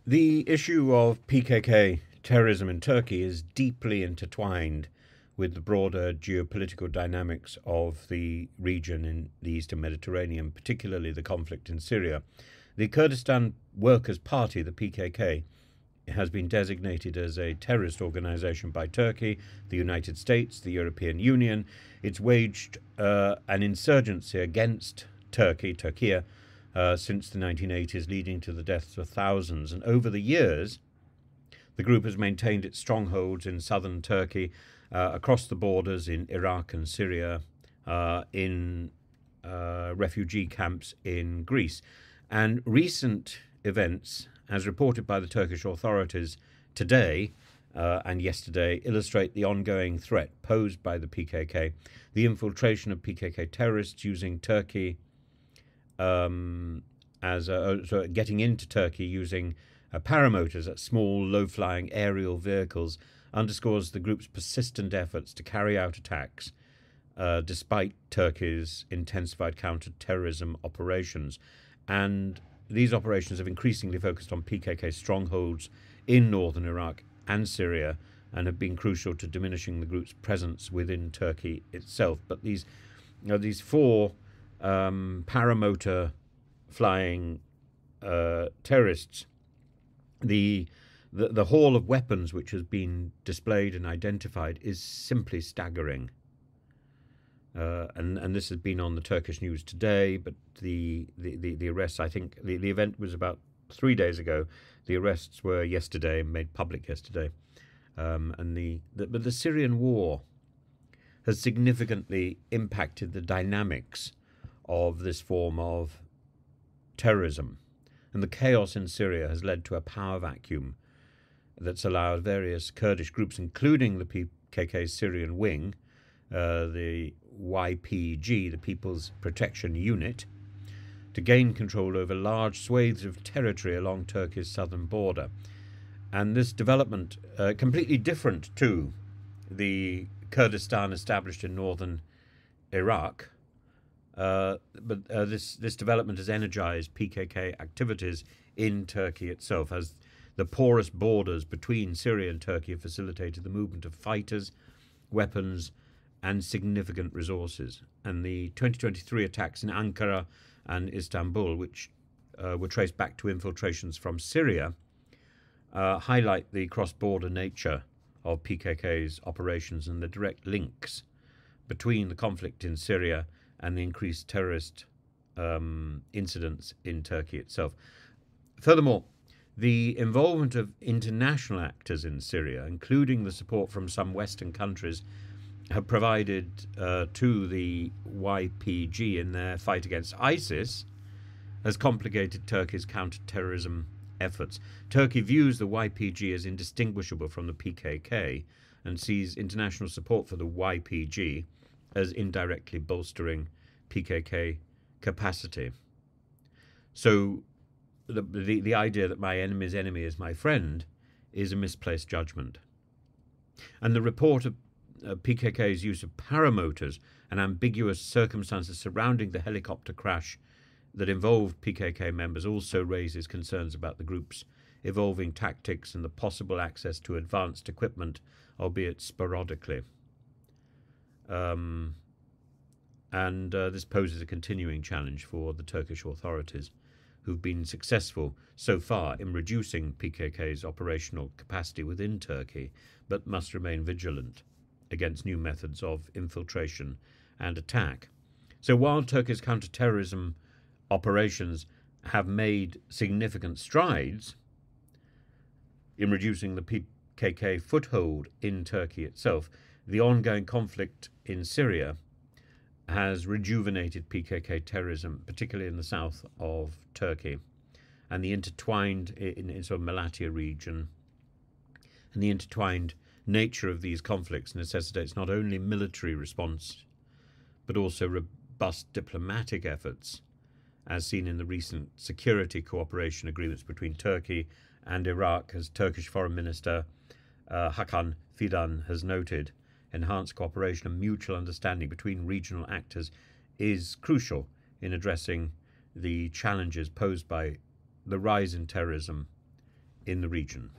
The issue of PKK terrorism in Turkey is deeply intertwined with the broader geopolitical dynamics of the region in the Eastern Mediterranean, particularly the conflict in Syria. The Kurdistan Workers' Party, the PKK, has been designated as a terrorist organization by Turkey, the United States, the European Union. It's waged an insurgency against Turkey, since the 1980s, leading to the deaths of thousands. And over the years, the group has maintained its strongholds in southern Turkey, across the borders in Iraq and Syria, in refugee camps in Greece. And recent events, as reported by the Turkish authorities today and yesterday, illustrate the ongoing threat posed by the PKK, the infiltration of PKK terrorists using Turkey getting into Turkey using paramotors, small, low-flying aerial vehicles, underscores the group's persistent efforts to carry out attacks despite Turkey's intensified counter-terrorism operations. And these operations have increasingly focused on PKK strongholds in northern Iraq and Syria and have been crucial to diminishing the group's presence within Turkey itself. But these four paramotor flying terrorists, the haul of weapons which has been displayed and identified is simply staggering. And this has been on the Turkish news today, but the arrests, I think the event was about 3 days ago. The arrests were yesterday, made public yesterday. But the Syrian war has significantly impacted the dynamics of this form of terrorism. And the chaos in Syria has led to a power vacuum that's allowed various Kurdish groups, including the PKK's Syrian wing, the YPG, the People's Protection Unit, to gain control over large swathes of territory along Turkey's southern border. And this development, completely different to the Kurdistan established in northern Iraq, this development has energized PKK activities in Turkey itself, as the porous borders between Syria and Turkey have facilitated the movement of fighters, weapons, and significant resources. And the 2023 attacks in Ankara and Istanbul, which were traced back to infiltrations from Syria, highlight the cross-border nature of PKK's operations and the direct links between the conflict in Syria and the increased terrorist incidents in Turkey itself. Furthermore, the involvement of international actors in Syria, including the support from some Western countries, have provided to the YPG in their fight against ISIS, has complicated Turkey's counter-terrorism efforts. Turkey views the YPG as indistinguishable from the PKK and sees international support for the YPG as indirectly bolstering PKK capacity. So the idea that my enemy's enemy is my friend is a misplaced judgment. And the report of PKK's use of paramotors and ambiguous circumstances surrounding the helicopter crash that involved PKK members also raises concerns about the group's evolving tactics and the possible access to advanced equipment, albeit sporadically. This poses a continuing challenge for the Turkish authorities, who've been successful so far in reducing PKK's operational capacity within Turkey, but must remain vigilant against new methods of infiltration and attack. So while Turkey's counter-terrorism operations have made significant strides in reducing the PKK foothold in Turkey itself, the ongoing conflict in Syria has rejuvenated PKK terrorism, particularly in the south of Turkey, and the intertwined in sort of Malatya region, and the intertwined nature of these conflicts necessitates not only military response, but also robust diplomatic efforts, as seen in the recent security cooperation agreements between Turkey and Iraq, as Turkish Foreign Minister Hakan Fidan has noted. Enhanced cooperation and mutual understanding between regional actors is crucial in addressing the challenges posed by the rise in terrorism in the region.